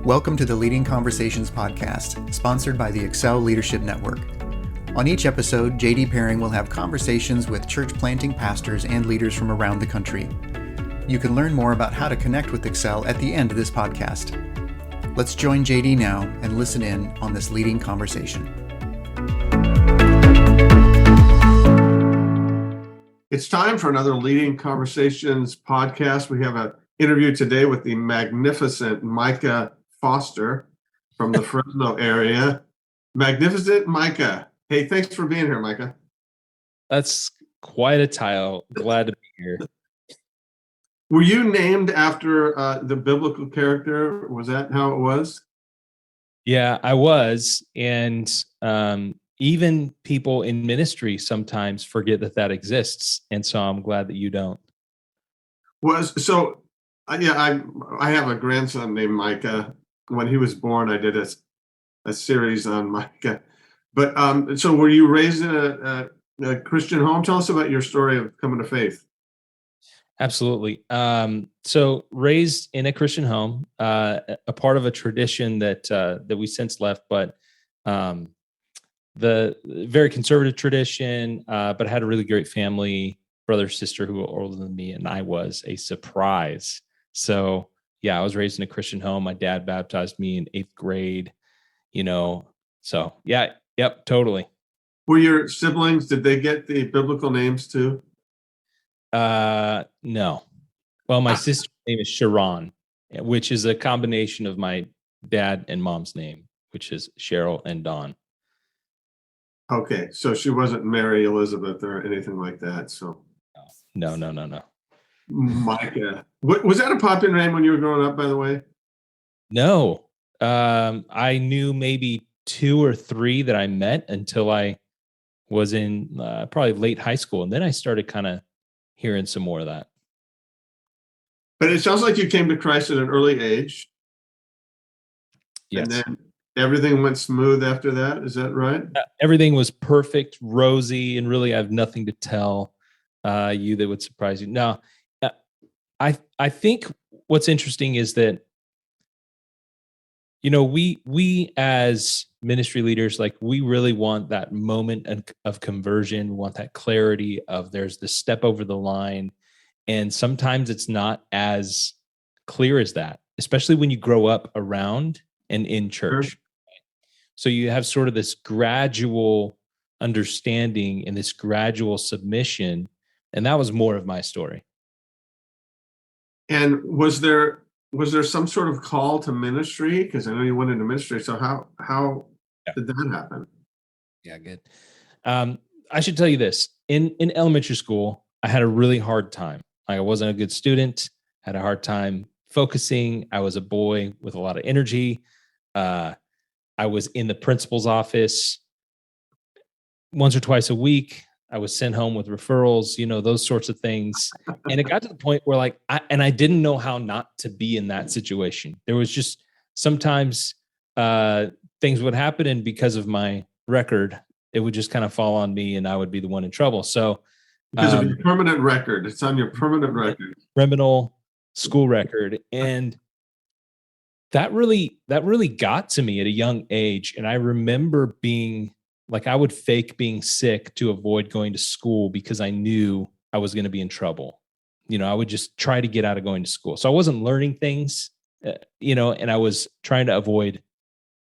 Welcome to the Leading Conversations podcast, sponsored by the Excel Leadership Network. On each episode, JD Pairing will have conversations with church planting pastors and leaders from around the country. You can learn more about how to connect with Excel at the end of this podcast. Let's join JD now and listen in on this leading conversation. It's time for another Leading Conversations podcast. We have an interview today with the magnificent Micah Foster from the Fresno area. Magnificent Micah. Hey, thanks for being here, Micah. That's quite a title. Glad to be here. Were you named after the biblical character? Was that how it was? Yeah, I was. And even people in ministry sometimes forget that exists. And so I'm glad that you don't. I have a grandson named Micah. When he was born, I did a series on Micah. But so were you raised in a Christian home? Tell us about your story of coming to faith. Absolutely. So raised in a Christian home, a part of a tradition that we since left, but the very conservative tradition, but I had a really great family, brother, sister who were older than me, and I was a surprise. So yeah, I was raised in a Christian home. My dad baptized me in 8th grade, so yeah, yep, totally. Were your siblings, did they get the biblical names too? No. Well, my sister's name is Sharon, which is a combination of my dad and mom's name, which is Cheryl and Dawn. Okay, so she wasn't Mary Elizabeth or anything like that. So no. Micah, was that a popular name when you were growing up? By the way, no. I knew maybe 2 or 3 that I met until I was in probably late high school, and then I started kind of hearing some more of that. But it sounds like you came to Christ at an early age. Yes. And then everything went smooth after that. Is that right? Everything was perfect, rosy, and really I have nothing to tell you that would surprise you. No, I think what's interesting is that, we as ministry leaders, like we really want that moment of conversion, want that clarity of there's the step over the line. And sometimes it's not as clear as that, especially when you grow up around and in church. Sure. So you have sort of this gradual understanding and this gradual submission. And that was more of my story. And was there some sort of call to ministry? Because I know you went into ministry. So how did that happen? Yeah, good. I should tell you this. In elementary school, I had a really hard time. I wasn't a good student, had a hard time focusing. I was a boy with a lot of energy. I was in the principal's office once or twice a week. I was sent home with referrals, those sorts of things. And it got to the point where I didn't know how not to be in that situation. There was just sometimes things would happen, and because of my record, it would just kind of fall on me and I would be the one in trouble. So because of your permanent record, it's on your permanent record. Criminal school record. And that really got to me at a young age. And I remember being I would fake being sick to avoid going to school because I knew I was going to be in trouble. I would just try to get out of going to school. So I wasn't learning things, and I was trying to avoid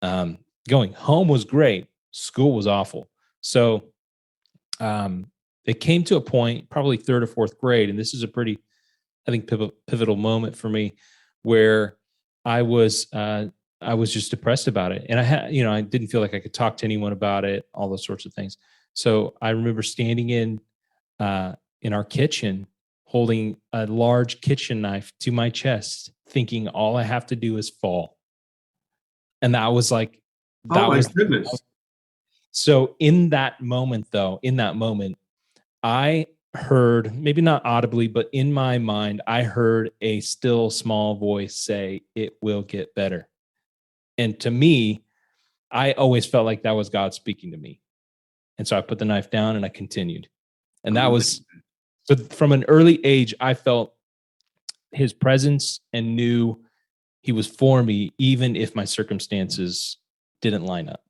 going. Home was great. School was awful. So it came to a point, probably 3rd or 4th grade, and this is a pretty, I think, pivotal moment for me, where I was just depressed about it. And I didn't feel like I could talk to anyone about it, all those sorts of things. So I remember standing in our kitchen, holding a large kitchen knife to my chest, thinking all I have to do is fall. And that was Goodness. So in that moment, I heard, maybe not audibly, but in my mind, I heard a still small voice say, "It will get better." And to me, I always felt like that was God speaking to me. And so I put the knife down and I continued. And that was, so from an early age, I felt his presence and knew he was for me, even if my circumstances didn't line up.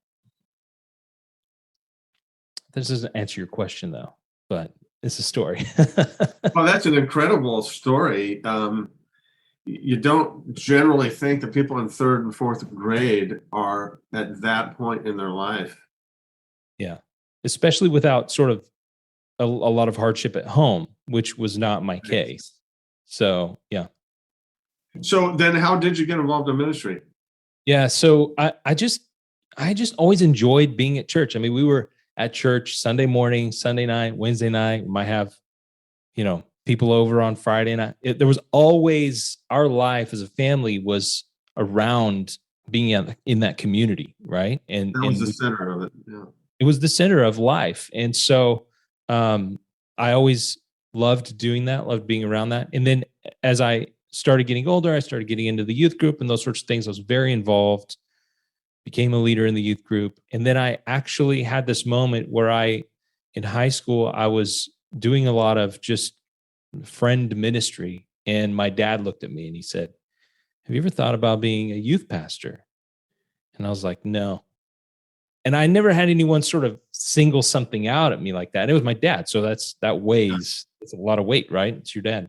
This doesn't answer your question though, but it's a story. Well, that's an incredible story. You don't generally think that people in third and fourth grade are at that point in their life. Yeah. Especially without sort of a lot of hardship at home, which was not my case. So, yeah. So then how did you get involved in ministry? Yeah. So I just always enjoyed being at church. I mean, we were at church Sunday morning, Sunday night, Wednesday night. We might have, people over on Friday night. There was always, our life as a family was around being in that community, right? And that was the center of it. Yeah. It was the center of life. And so I always loved doing that, loved being around that. And then as I started getting older, I started getting into the youth group and those sorts of things. I was very involved, became a leader in the youth group. And then I actually had this moment where in high school, I was doing a lot of just friend ministry. And my dad looked at me and he said, "Have you ever thought about being a youth pastor?" And I was like, "No." And I never had anyone sort of single something out at me like that. And it was my dad. So that weighs, it's a lot of weight, right? It's your dad.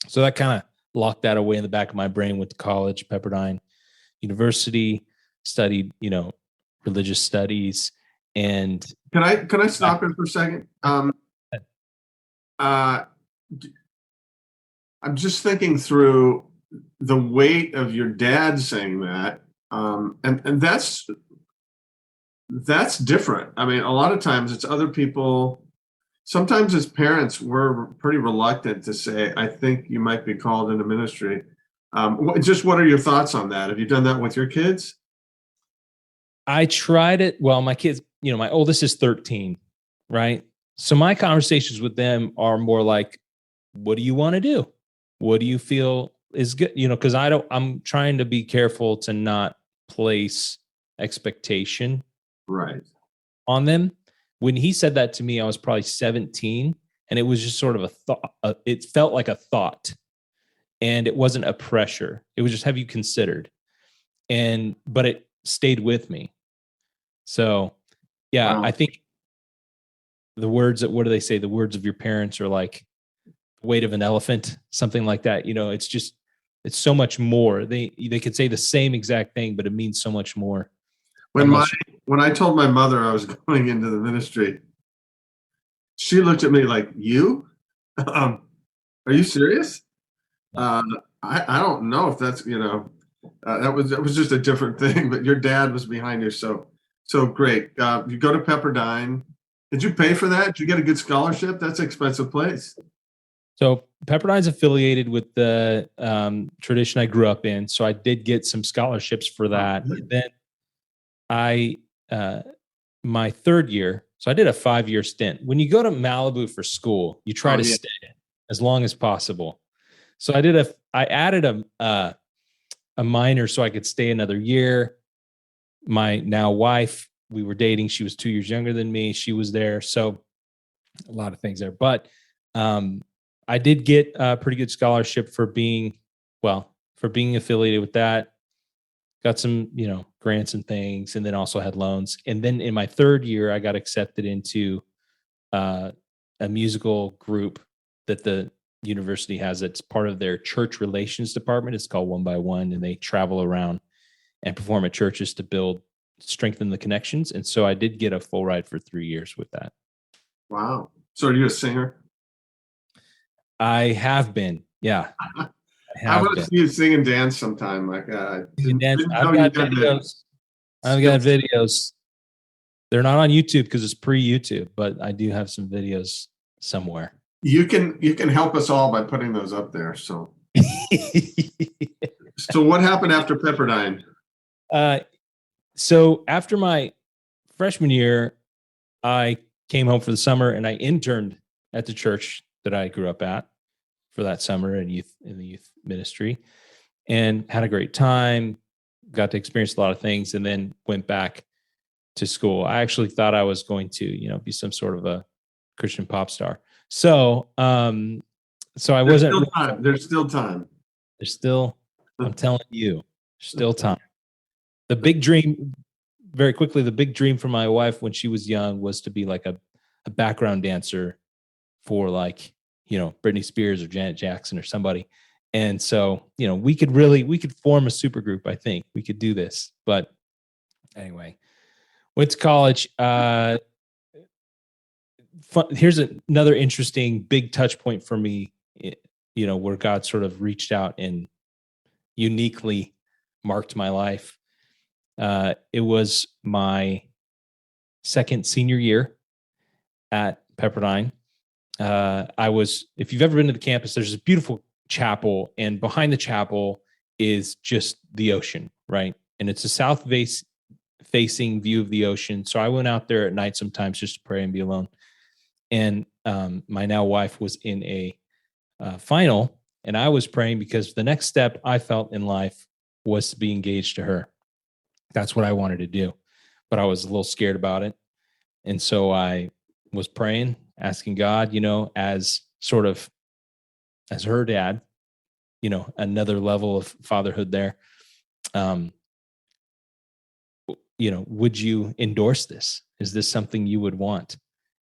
So that kind of locked that away in the back of my brain. Went to college, Pepperdine University, studied, religious studies. And can I stop here for a second? I'm just thinking through the weight of your dad saying that. And that's different. I mean, a lot of times it's other people. Sometimes as parents, we're pretty reluctant to say, "I think you might be called into ministry." What are your thoughts on that? Have you done that with your kids? I tried it. Well, my kids, my oldest is 13, right? So my conversations with them are more like, what do you want to do? What do you feel is good? Because I'm trying to be careful to not place expectation right on them. When he said that to me, I was probably 17, and it was just sort of a thought. It felt like a thought, and it wasn't a pressure. It was just, have you considered? But it stayed with me. So, yeah, wow. I think the words what do they say? The words of your parents are like the weight of an elephant, something like that. It's so much more. They could say the same exact thing, but it means so much more. When I told my mother I was going into the ministry, she looked at me like, "You? Are you serious?" I don't know if that's that was just a different thing. But your dad was behind you, so great. You go to Pepperdine. Did you pay for that? Did you get a good scholarship? That's an expensive place. So Pepperdine's affiliated with the tradition I grew up in, so I did get some scholarships for that. And then my third year, so I did a 5-year stint. When you go to Malibu for school, you try to stay as long as possible. So I added a minor so I could stay another year. My now wife, we were dating. She was 2 years younger than me. She was there. So a lot of things there. But I did get a pretty good scholarship for being affiliated with that. Got some, grants and things, and then also had loans. And then in my third year, I got accepted into a musical group that the university has. It's part of their church relations department. It's called One by One, and they travel around and perform at churches to strengthen the connections. And so I did get a full ride for 3 years with that. Wow. So are you a singer? I have been. Yeah. I want to see you sing and dance sometime. Like, I've got videos. They're not on YouTube because it's pre-YouTube, but I do have some videos somewhere. You can help us all by putting those up there. So, so what happened after Pepperdine? So after my freshman year, I came home for the summer and I interned at the church that I grew up at for that summer in the youth ministry, and had a great time. Got to experience a lot of things, and then went back to school. I actually thought I was going to, be some sort of a Christian pop star. So, I wasn't. There's still time. I'm telling you. Still time. The big dream, very quickly, the big dream for my wife when she was young was to be like a background dancer for like, Britney Spears or Janet Jackson or somebody. And so, we could form a super group. I think we could do this. But anyway, went to college. Here's another interesting big touch point for me, where God sort of reached out and uniquely marked my life. It was my second senior year at Pepperdine. If you've ever been to the campus, there's this beautiful chapel, and behind the chapel is just the ocean, right? And it's a south-facing view of the ocean. So I went out there at night sometimes just to pray and be alone. And my now wife was in a final, and I was praying because the next step I felt in life was to be engaged to her. That's what I wanted to do, but I was a little scared about it. And so I was praying, asking God, as her dad, another level of fatherhood there. Would you endorse this? Is this something you would want?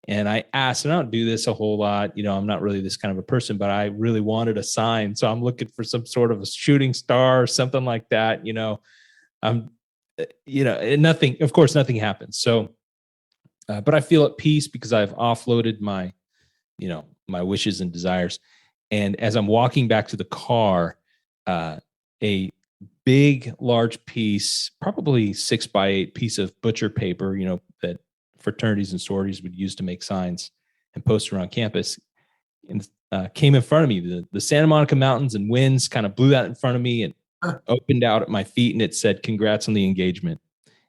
And I asked, and I don't do this a whole lot. I'm not really this kind of a person, but I really wanted a sign. So I'm looking for some sort of a shooting star or something like that. And nothing, of course, nothing happens. So, but I feel at peace because I've offloaded my wishes and desires. And as I'm walking back to the car, a big, large piece, probably 6x8 piece of butcher paper, that fraternities and sororities would use to make signs and post around campus, and came in front of me. The Santa Monica Mountains and winds kind of blew that in front of me and opened out at my feet, and it said, "Congrats on the engagement."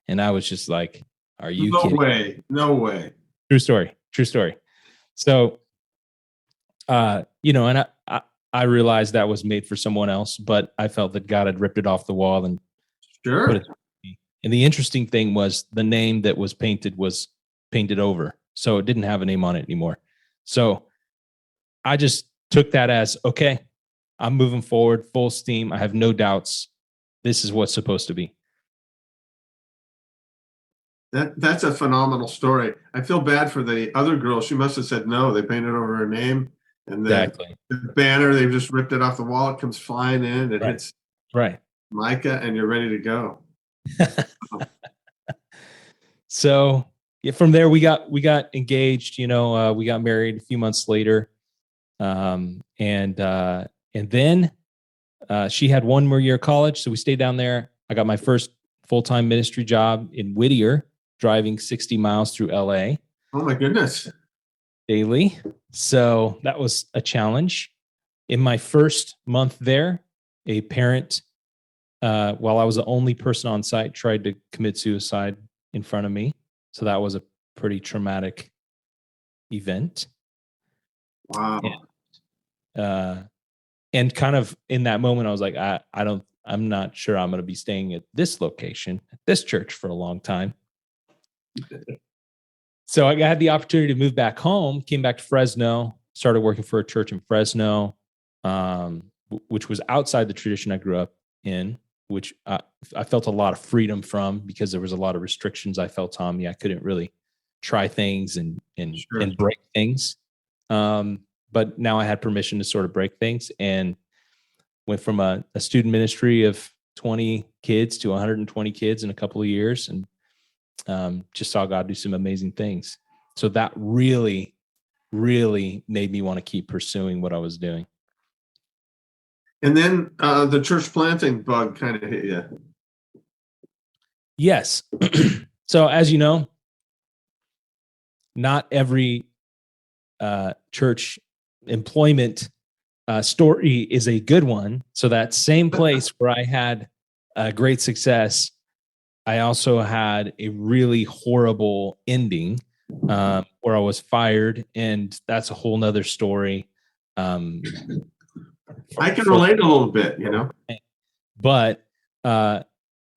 And I was just like, "Are you kidding?" No way. True story. So, and I realized that was made for someone else, but I felt that God had ripped it off the wall and put it. And the interesting thing was the name that was painted over. So it didn't have a name on it anymore. So I just took that as, okay, I'm moving forward, full steam. I have no doubts. This is what's supposed to be. That's a phenomenal story. I feel bad for the other girl. She must have said no. They painted over her name, and the banner, they've just ripped it off the wall. It comes flying in. It hits Micah, and you're ready to go. So from there we got engaged. We got married a few months later, and then she had one more year of college, so we stayed down there. I got my first full-time ministry job in Whittier, driving 60 miles through LA. Oh my goodness. Daily. So that was a challenge. In my first month there, a parent, while I was the only person on site, tried to commit suicide in front of me. So that was a pretty traumatic event. Wow. And kind of in that moment, I was like, I'm not sure I'm going to be staying at this location, at this church for a long time. So I had the opportunity to move back home, came back to Fresno, started working for a church in Fresno, which was outside the tradition I grew up in, which I felt a lot of freedom from because there was a lot of restrictions I felt on me. I couldn't really try things and break things. But now I had permission to sort of break things, and went from a student ministry of 20 kids to 120 kids in a couple of years, and just saw God do some amazing things. So that really, really made me want to keep pursuing what I was doing. And then the church planting bug kind of hit you. Yes. So as you know, not every church employment story is a good one. So that same place where I had great success, I also had a really horrible ending where I was fired, and that's a whole nother story. I can relate a little bit, But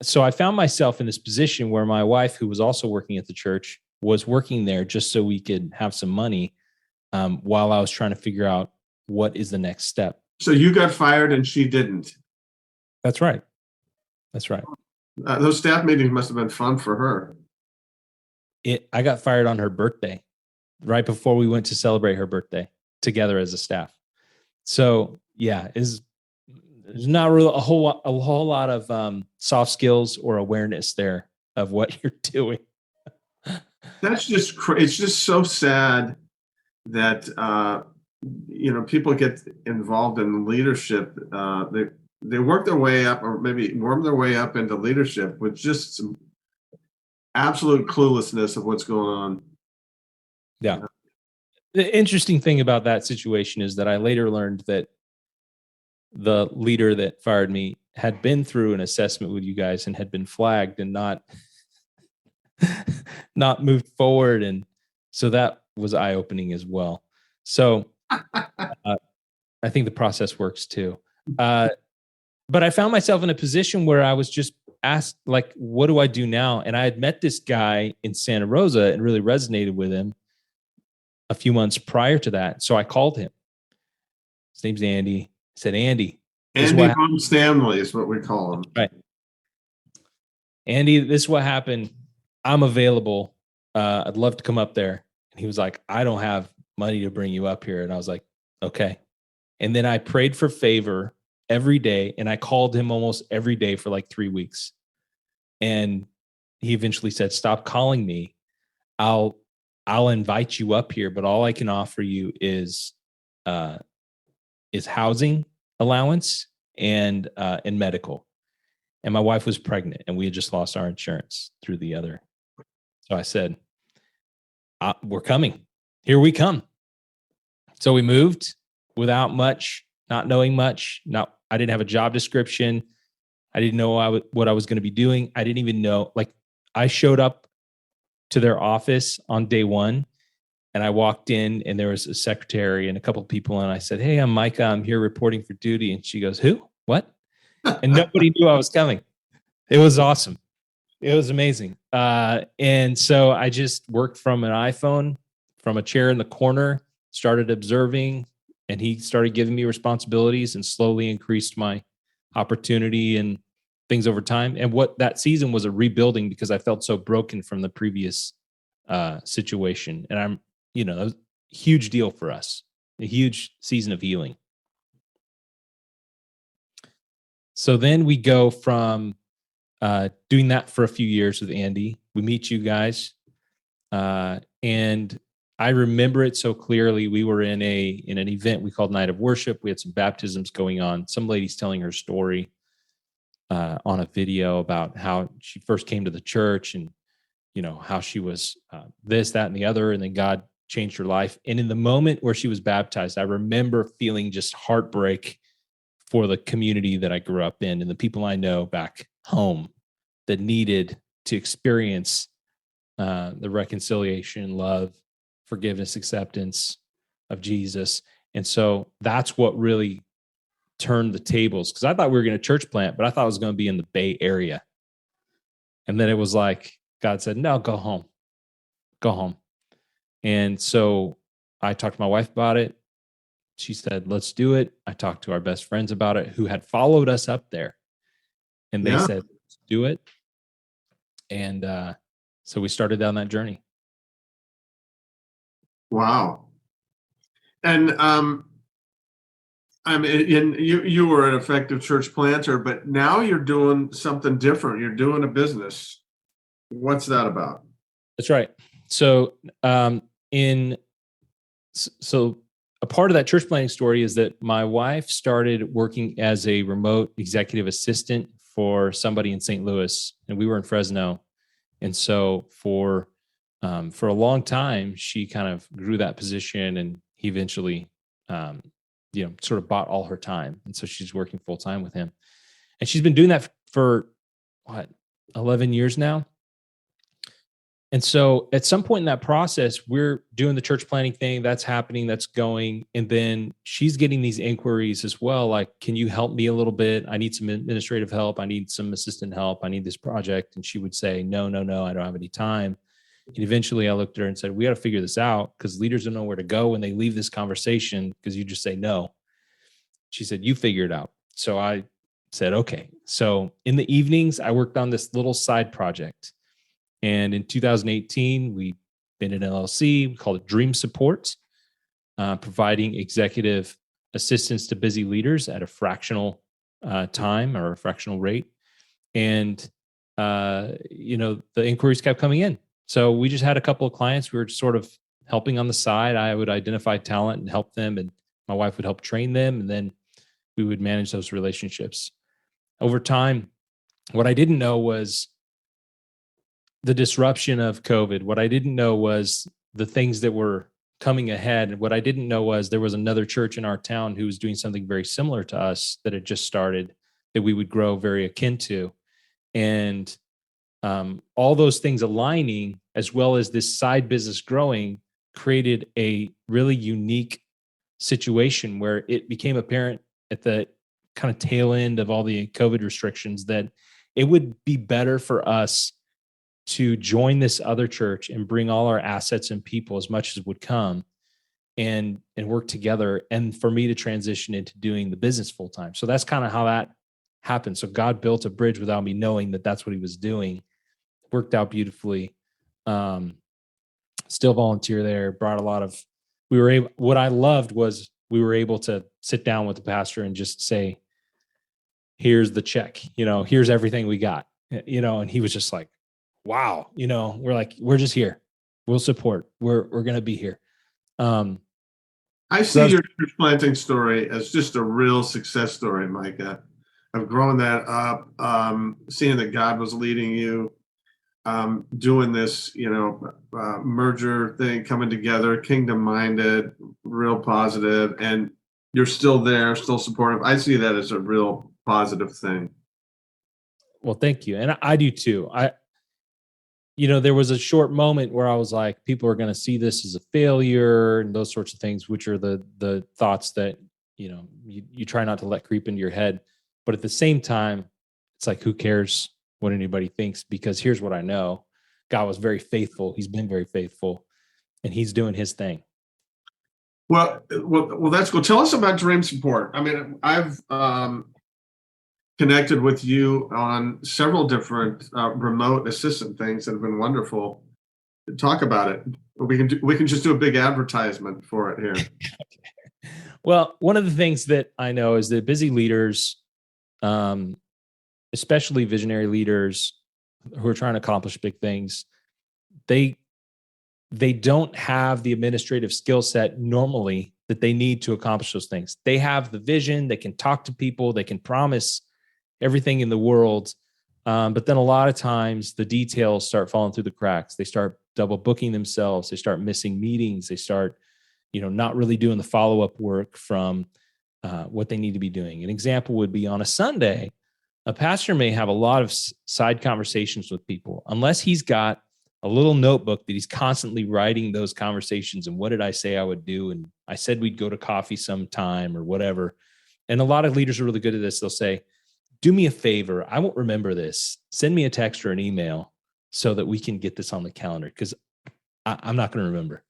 so I found myself in this position where my wife, who was also working at the church, was working there just so we could have some money while I was trying to figure out what is the next step. So you got fired and she didn't. That's right. That's right. Those staff meetings must have been fun for her. I got fired on her birthday, right before we went to celebrate her birthday together as a staff. So yeah, there's not really a whole lot of soft skills or awareness there of what you're doing. That's just it's just so sad that people get involved in leadership. They work their way up, or maybe worm their way up into leadership with just some absolute cluelessness of what's going on. Yeah. The interesting thing about that situation is that I later learned that the leader that fired me had been through an assessment with you guys and had been flagged and not moved forward. And so that was eye-opening as well. So I think the process works too. But I found myself in a position where I was just asked, like, what do I do now? And I had met this guy in Santa Rosa and really resonated with him a few months prior to that. So I called him. His name's Andy. I said, Andy. Andy von Stanley is what we call him. Right. Andy, this is what happened. I'm available. I'd love to come up there. And he was like, I don't have money to bring you up here. And I was like, okay. And then I prayed for favor every day. And I called him almost every day for like 3 weeks. And he eventually said, stop calling me. I'll invite you up here, but all I can offer you is housing allowance and medical. And my wife was pregnant and we had just lost our insurance through the other. So I said, we're coming. Here we come. So we moved without much, not knowing much. I didn't have a job description. I didn't know what I was going to be doing. I didn't even know, like, I showed up to their office on day one and I walked in and there was a secretary and a couple of people. And I said, hey, I'm Micah. I'm here reporting for duty. And she goes, who? What? And nobody knew I was coming. It was awesome. It was amazing. And so I just worked from an iPhone, from a chair in the corner, started observing, and he started giving me responsibilities and slowly increased my opportunity and things over time. And what that season was a rebuilding because I felt so broken from the previous situation. And that was a huge deal for us, a huge season of healing. So then we go from doing that for a few years with Andy. We meet you guys. And I remember it so clearly. We were in an event we called Night of Worship. We had some baptisms going on. Some lady's telling her story on a video about how she first came to the church and, how she was this, that, and the other. And then God changed her life. And in the moment where she was baptized, I remember feeling just heartbreak for the community that I grew up in and the people I know back home that needed to experience the reconciliation, love, forgiveness, acceptance of Jesus. And so that's what really turned the tables, because I thought we were going to church plant, but I thought it was going to be in the Bay Area. And then it was like, God said, no, go home. Go home. And so I talked to my wife about it. She said, let's do it. I talked to our best friends about it who had followed us up there. And they said, let's do it. And so we started down that journey. Wow. And you were an effective church planter, but now you're doing something different. You're doing a business. What's that about? That's right. So so a part of that church planting story is that my wife started working as a remote executive assistant for somebody in St. Louis, and we were in Fresno. And so for a long time, she kind of grew that position, and he eventually, sort of bought all her time. And so she's working full time with him, and she's been doing that for 11 years now. And so at some point in that process, we're doing the church planting thing. That's happening. That's going. And then she's getting these inquiries as well. Like, can you help me a little bit? I need some administrative help. I need some assistant help. I need this project. And she would say, no, I don't have any time. And eventually I looked at her and said, we got to figure this out, because leaders don't know where to go when they leave this conversation, because you just say no. She said, you figure it out. So I said, okay. So in the evenings, I worked on this little side project. And in 2018, we been an LLC. We called it Dream Support, providing executive assistance to busy leaders at a fractional time or a fractional rate. And, the inquiries kept coming in. So we just had a couple of clients. We were sort of helping on the side. I would identify talent and help them, and my wife would help train them. And then we would manage those relationships. Over time, what I didn't know was the disruption of COVID. What I didn't know was the things that were coming ahead. What I didn't know was there was another church in our town who was doing something very similar to us that had just started that we would grow very akin to. And all those things aligning, as well as this side business growing, created a really unique situation where it became apparent at the kind of tail end of all the COVID restrictions that it would be better for us to join this other church and bring all our assets and people as much as would come and work together, and for me to transition into doing the business full time. So that's kind of how that happened. So God built a bridge without me knowing that that's what he was doing. Worked out beautifully. Still volunteer there, brought a lot of, what I loved was we were able to sit down with the pastor and just say, here's the check, here's everything we got, and he was just like, wow, we're just here. We'll support. We're going to be here. I see your church planting story as just a real success story, Micah, of growing that up, seeing that God was leading you, doing this, merger thing, coming together, kingdom minded, real positive, and you're still there, still supportive. I see that as a real positive thing. Well, thank you. And I do too. There was a short moment where I was like, people are going to see this as a failure and those sorts of things, which are the thoughts that, you try not to let creep into your head. But at the same time, it's like, who cares what anybody thinks? Because here's what I know. God was very faithful. He's been very faithful, and he's doing his thing. Well, that's cool. Tell us about Dream Support. I mean, I've connected with you on several different remote assistant things that have been wonderful. Talk about it. We can just do a big advertisement for it here. Well, one of the things that I know is that busy leaders, especially visionary leaders who are trying to accomplish big things, they don't have the administrative skill set normally that they need to accomplish those things. They have the vision, they can talk to people, they can promise everything in the world. But then a lot of times the details start falling through the cracks. They start double booking themselves. They start missing meetings. They start, not really doing the follow-up work from what they need to be doing. An example would be on a Sunday, a pastor may have a lot of side conversations with people, unless he's got a little notebook that he's constantly writing those conversations. And what did I say I would do? And I said we'd go to coffee sometime or whatever. And a lot of leaders are really good at this. They'll say, do me a favor. I won't remember this. Send me a text or an email so that we can get this on the calendar, because I'm not going to remember.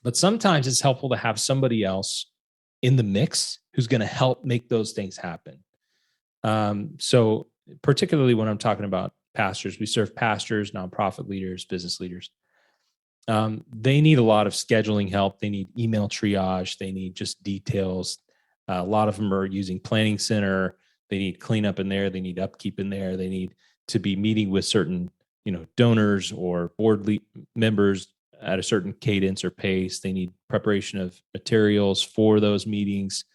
But sometimes it's helpful to have somebody else in the mix who's going to help make those things happen. So particularly when I'm talking about pastors, we serve pastors, nonprofit leaders, business leaders. They need a lot of scheduling help. They need email triage. They need just details. A lot of them are using Planning Center. They need cleanup in there. They need upkeep in there. They need to be meeting with certain, donors or board members at a certain cadence or pace. They need preparation of materials for those meetings.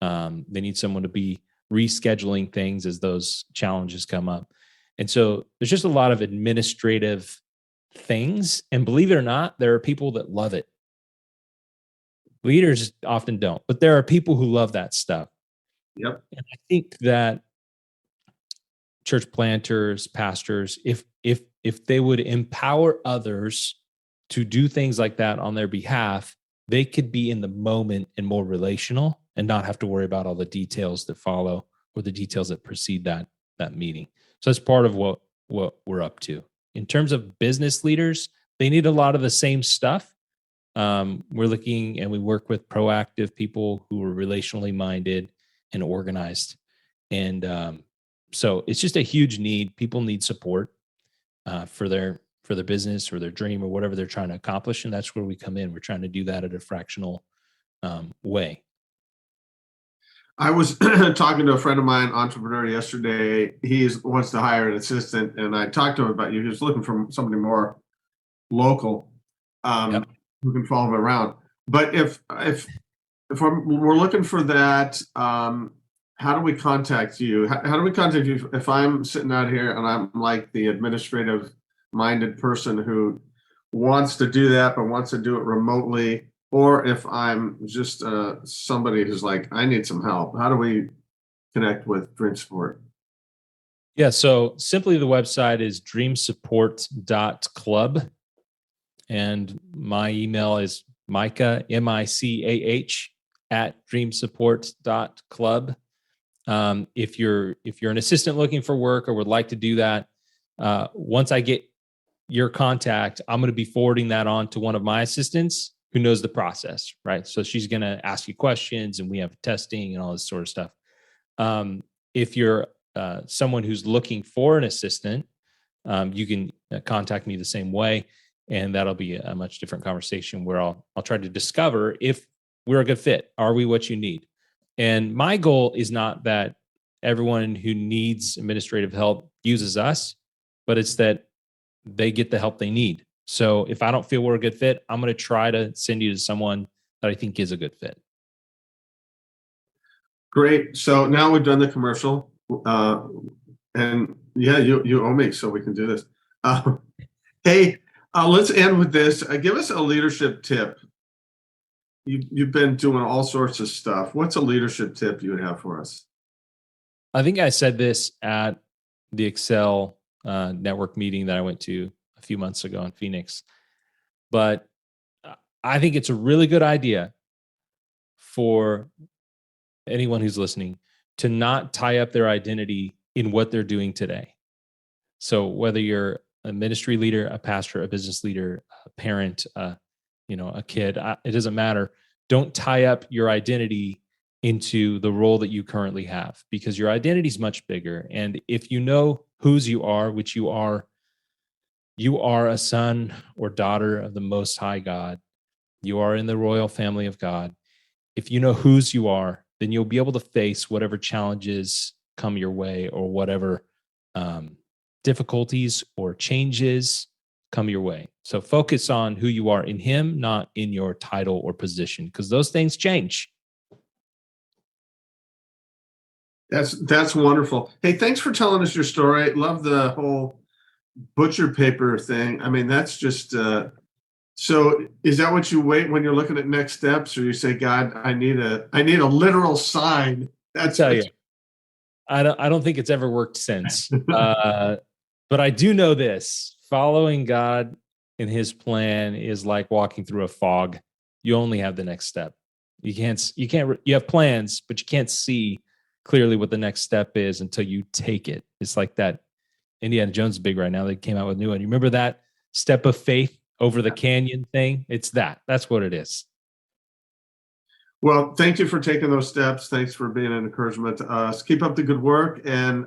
They need someone to be rescheduling things as those challenges come up. And so there's just a lot of administrative things. And believe it or not, there are people that love it. Leaders often don't, but there are people who love that stuff. Yep. And I think that church planters, pastors, if they would empower others to do things like that on their behalf, they could be in the moment and more relational and not have to worry about all the details that follow or the details that precede that meeting. So that's part of what we're up to. In terms of business leaders, they need a lot of the same stuff. We're looking and we work with proactive people who are relationally minded and organized. And so it's just a huge need. People need support for their business or their dream or whatever they're trying to accomplish. And that's where we come in. We're trying to do that at a fractional way. I was talking to a friend of mine, entrepreneur, yesterday. He wants to hire an assistant, and I talked to him about you. He was looking for somebody more local who can follow him around. But if we're looking for that, how do we contact you? How do we contact you if I'm sitting out here and I'm like the administrative-minded person who wants to do that but wants to do it remotely? Or if I'm just somebody who's like, I need some help, how do we connect with Dream Support? Yeah, so simply the website is dreamsupport.club. And my email is Micah, MICAH, @dreamsupport.club. If you're an assistant looking for work or would like to do that, once I get your contact, I'm going to be forwarding that on to one of my assistants who knows the process, right? So she's going to ask you questions, and we have testing and all this sort of stuff. If you're someone who's looking for an assistant, you can contact me the same way, and that'll be a much different conversation where I'll try to discover if we're a good fit. Are we what you need? And my goal is not that everyone who needs administrative help uses us, but it's that they get the help they need. So if I don't feel we're a good fit, I'm going to try to send you to someone that I think is a good fit. Great. So now we've done the commercial, and yeah, you owe me, so we can do this. Hey, let's end with this. Give us a leadership tip. You've been doing all sorts of stuff. What's a leadership tip you would have for us? I think I said this at the Excel network meeting that I went to a few months ago in Phoenix, but I think it's a really good idea for anyone who's listening to not tie up their identity in what they're doing today. So whether you're a ministry leader, a pastor, a business leader, a parent, a kid, it doesn't matter. Don't tie up your identity into the role that you currently have, because your identity is much bigger. And if you know whose you are, which you are a son or daughter of the Most High God. You are in the royal family of God. If you know whose you are, then you'll be able to face whatever challenges come your way, or whatever difficulties or changes come your way. So focus on who you are in Him, not in your title or position, because those things change. That's wonderful. Hey, thanks for telling us your story. Love the whole butcher paper thing. I mean, that's just so is that what you wait when you're looking at next steps, or you say, God, I need a literal sign? That's tell you. I don't think it's ever worked since. But I do know this: following God in His plan is like walking through a fog. You only have the next step. You have plans, but you can't see clearly what the next step is until you take it. It's like that Indiana Jones is big right now. They came out with a new one. You remember that step of faith over the canyon thing? It's that. That's what it is. Well, thank you for taking those steps. Thanks for being an encouragement to us. Keep up the good work. And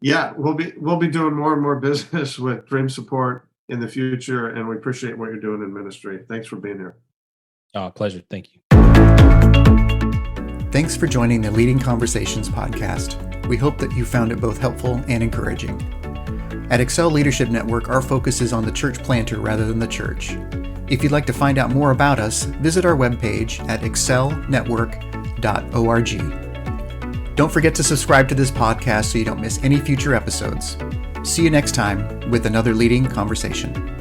we'll be doing more and more business with Dream Support in the future. And we appreciate what you're doing in ministry. Thanks for being here. Oh, pleasure. Thank you. Thanks for joining the Leading Conversations podcast. We hope that you found it both helpful and encouraging. At Excel Leadership Network, our focus is on the church planter rather than the church. If you'd like to find out more about us, visit our webpage at excelnetwork.org. Don't forget to subscribe to this podcast so you don't miss any future episodes. See you next time with another Leading Conversation.